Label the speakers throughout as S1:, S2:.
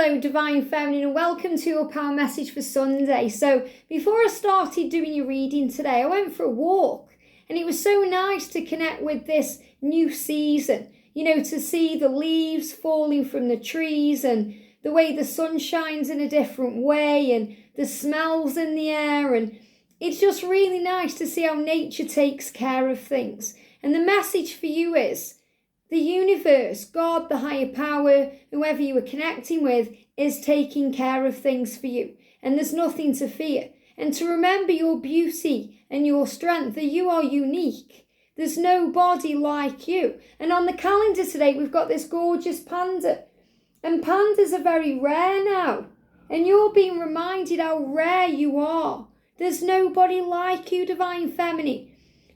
S1: Hello Divine Feminine and welcome to your power message for Sunday. So before I started doing your reading today, I went for a walk and it was so nice to connect with this new season. To see the leaves falling from the trees and the way the sun shines in a different way and the smells in the air, and it's just really nice to see how nature takes care of things. And the message for you is the universe, God, the higher power, whoever you are connecting with, is taking care of things for you. And there's nothing to fear. And to remember your beauty and your strength, that you are unique. There's nobody like you. And on the calendar today, we've got this gorgeous panda. And pandas are very rare now. And you're being reminded how rare you are. There's nobody like you, Divine Feminine.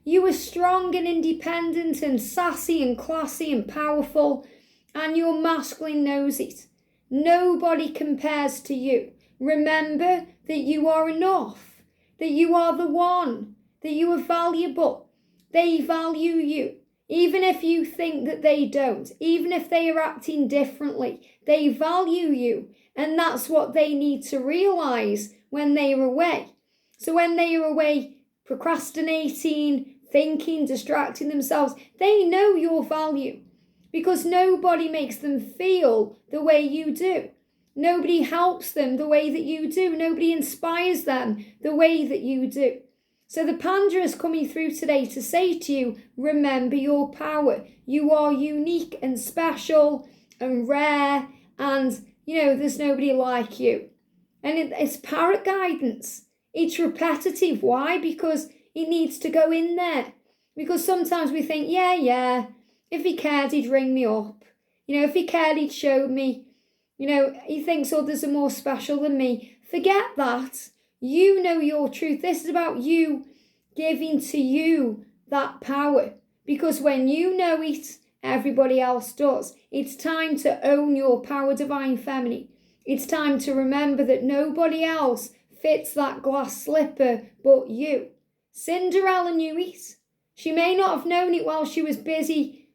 S1: You are strong and independent and sassy and classy and powerful, and your masculine knows it. Nobody compares to you. Remember that you are enough, that you are the one, that you are valuable. They value you. Even if you think that they don't, even if they are acting differently, they value you. And that's what they need to realise when they are away. So when they are away procrastinating, thinking, distracting themselves, they know your value because nobody makes them feel the way you do. Nobody helps them the way that you do. Nobody inspires them the way that you do. So the panda is coming through today to say to you, remember your power. You are unique and special and rare, and there's nobody like you. And it's parrot guidance. It's repetitive. Why? Because it needs to go in there. Because sometimes we think, yeah, if he cared, he'd ring me up. If he cared, he'd show me. He thinks others are more special than me. Forget that. You know your truth. This is about you giving to you that power. Because when you know it, everybody else does. It's time to own your power, Divine Feminine. It's time to remember that nobody else fits that glass slipper but you. Cinderella knew it. She may not have known it while she was busy,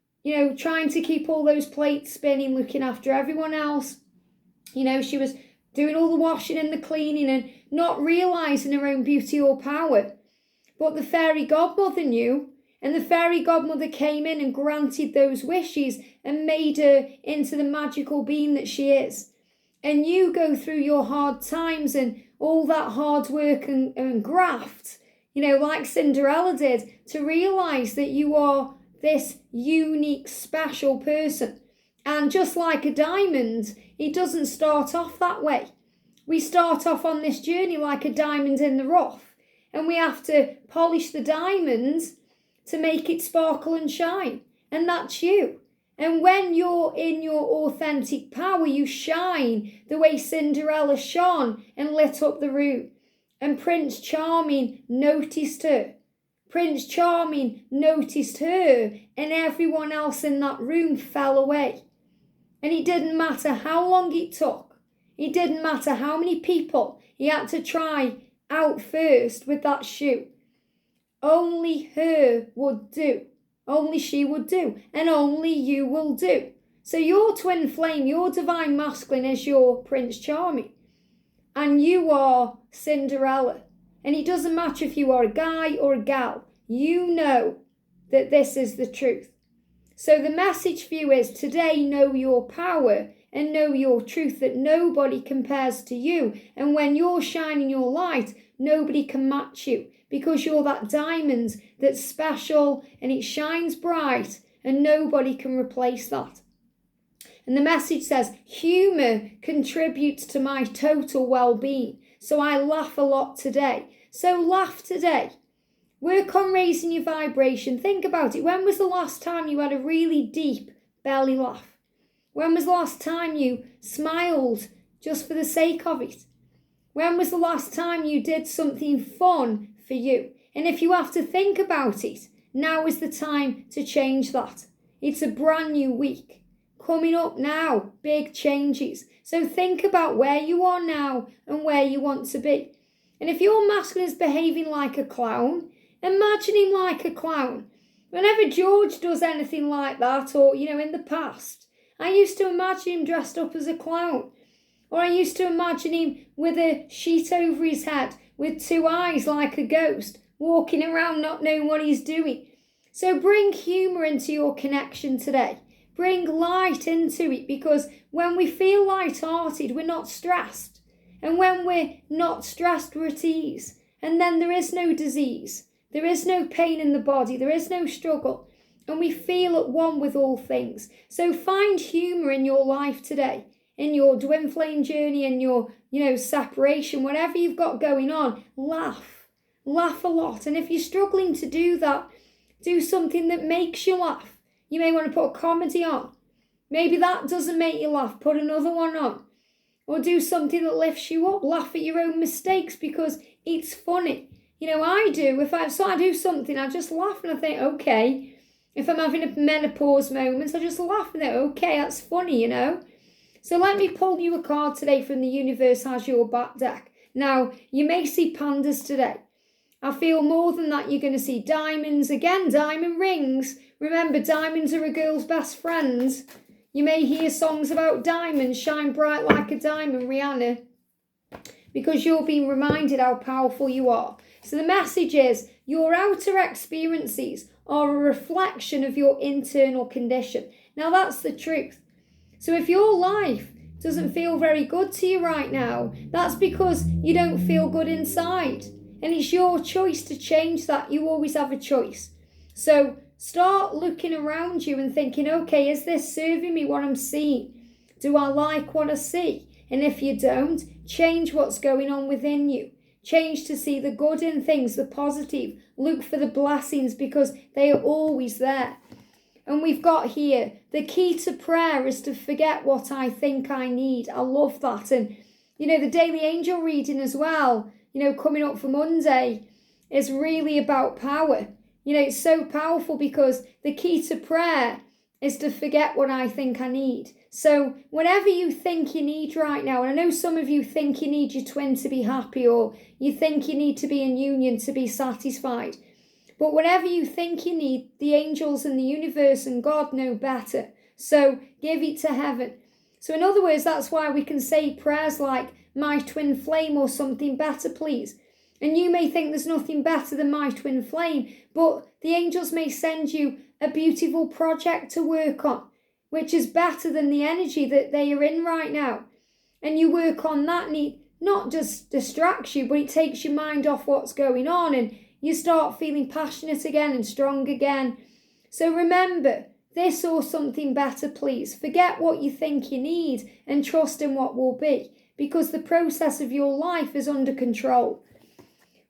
S1: trying to keep all those plates spinning, looking after everyone else. She was doing all the washing and the cleaning and not realising her own beauty or power. But the fairy godmother knew, and the fairy godmother came in and granted those wishes and made her into the magical being that she is. And you go through your hard times and all that hard work and graft, like Cinderella did, to realise that you are this unique, special person. And just like a diamond, it doesn't start off that way. We start off on this journey like a diamond in the rough, and we have to polish the diamonds to make it sparkle and shine. And that's you. And when you're in your authentic power, you shine the way Cinderella shone and lit up the room. And Prince Charming noticed her. Prince Charming noticed her, and everyone else in that room fell away. And it didn't matter how long it took. It didn't matter how many people he had to try out first with that shoe. Only her would do. Only she would do. And only you will do. So your twin flame, your divine masculine is your Prince Charming. And you are Cinderella. And it doesn't matter if you are a guy or a gal. You know that this is the truth. So the message for you is today, know your power and know your truth, that nobody compares to you. And when you're shining your light, nobody can match you because you're that diamond that's special and it shines bright and nobody can replace that. And the message says, humour contributes to my total well-being. So I laugh a lot today. So laugh today. Work on raising your vibration. Think about it. When was the last time you had a really deep belly laugh? When was the last time you smiled just for the sake of it? When was the last time you did something fun for you? And if you have to think about it, now is the time to change that. It's a brand new week. Coming up now, big changes. So think about where you are now and where you want to be. And if your masculine is behaving like a clown, imagine him like a clown. Whenever George does anything like that, or, in the past, I used to imagine him dressed up as a clown. Or I used to imagine him with a sheet over his head, with two eyes like a ghost, walking around not knowing what he's doing. So bring humour into your connection today. Bring light into it, because when we feel light-hearted, we're not stressed. And when we're not stressed, we're at ease. And then there is no disease. There is no pain in the body. There is no struggle. And we feel at one with all things. So find humour in your life today, in your twin flame journey, in your, separation, whatever you've got going on. Laugh. Laugh a lot. And if you're struggling to do that, do something that makes you laugh. You may want to put a comedy on. Maybe that doesn't make you laugh. Put another one on. Or do something that lifts you up. Laugh at your own mistakes because it's funny. I do. If I do something, I just laugh and I think, okay. If I'm having a menopause moment, I just laugh and think, okay, that's funny, So let me pull you a card today from the universe as your back deck. Now, you may see pandas today. I feel more than that you're going to see diamonds. Again, diamond rings. Remember, diamonds are a girl's best friends. You may hear songs about diamonds, shine bright like a diamond, Rihanna, because you're being reminded how powerful you are. So the message is, your outer experiences are a reflection of your internal condition. Now, that's the truth. So if your life doesn't feel very good to you right now, that's because you don't feel good inside. And it's your choice to change that. You always have a choice. So start looking around you and thinking, okay, is this serving me what I'm seeing? Do I like what I see? And if you don't, change what's going on within you. Change to see the good in things, the positive. Look for the blessings because they are always there. And we've got here, the key to prayer is to forget what I think I need. I love that. And, the daily angel reading as well, coming up for Monday is really about power. It's so powerful because the key to prayer is to forget what I think I need. So whatever you think you need right now, and I know some of you think you need your twin to be happy, or you think you need to be in union to be satisfied. But whatever you think you need, the angels and the universe and God know better. So give it to heaven. So in other words, that's why we can say prayers like, my twin flame, or something better, please. And you may think there's nothing better than my twin flame, but the angels may send you a beautiful project to work on, which is better than the energy that they are in right now. And you work on that, and it not just distracts you, but it takes your mind off what's going on, and you start feeling passionate again and strong again. So remember, this or something better, please. Forget what you think you need and trust in what will be, because the process of your life is under control.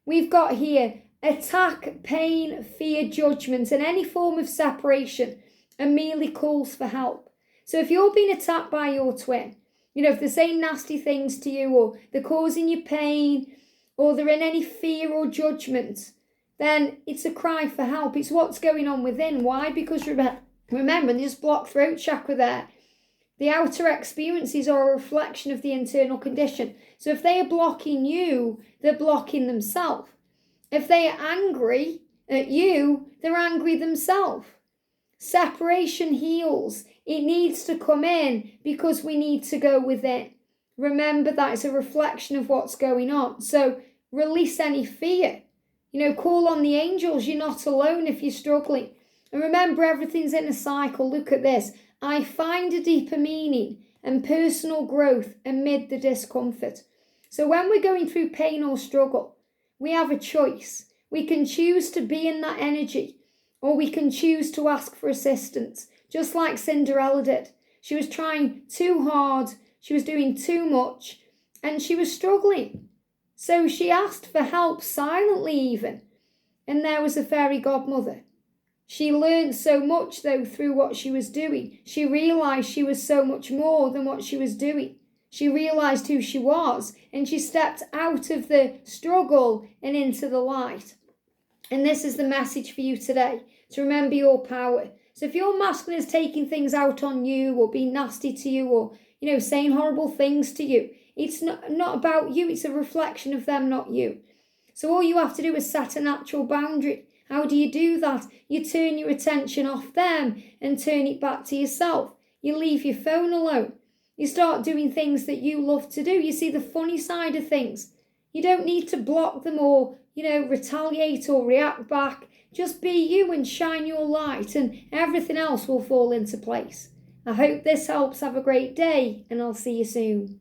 S1: We've got here attack, pain, fear, judgment, and any form of separation are merely calls for help. So if you're being attacked by your twin, if they're saying nasty things to you, or they're causing you pain, or they're in any fear or judgment, then it's a cry for help. It's what's going on within. Why? Because remember, there's blocked throat chakra there. The outer experiences are a reflection of the internal condition. So if they are blocking you, they're blocking themselves. If they are angry at you, they're angry themselves. Separation heals. It needs to come in because we need to go within. Remember that it's a reflection of what's going on. So release any fear. Call on the angels. You're not alone if you're struggling. And remember, everything's in a cycle. Look at this. I find a deeper meaning and personal growth amid the discomfort. So when we're going through pain or struggle, we have a choice. We can choose to be in that energy, or we can choose to ask for assistance, just like Cinderella did. She was trying too hard, she was doing too much, and she was struggling. So she asked for help silently even, and there was a fairy godmother. She learned so much, though, through what she was doing. She realised she was so much more than what she was doing. She realised who she was, and she stepped out of the struggle and into the light. And this is the message for you today, to remember your power. So if your masculine is taking things out on you, or being nasty to you, or, saying horrible things to you, it's not about you. It's a reflection of them, not you. So all you have to do is set a natural boundary. How do you do that? You turn your attention off them and turn it back to yourself. You leave your phone alone. You start doing things that you love to do. You see the funny side of things. You don't need to block them or, retaliate or react back. Just be you and shine your light, and everything else will fall into place. I hope this helps. Have a great day, and I'll see you soon.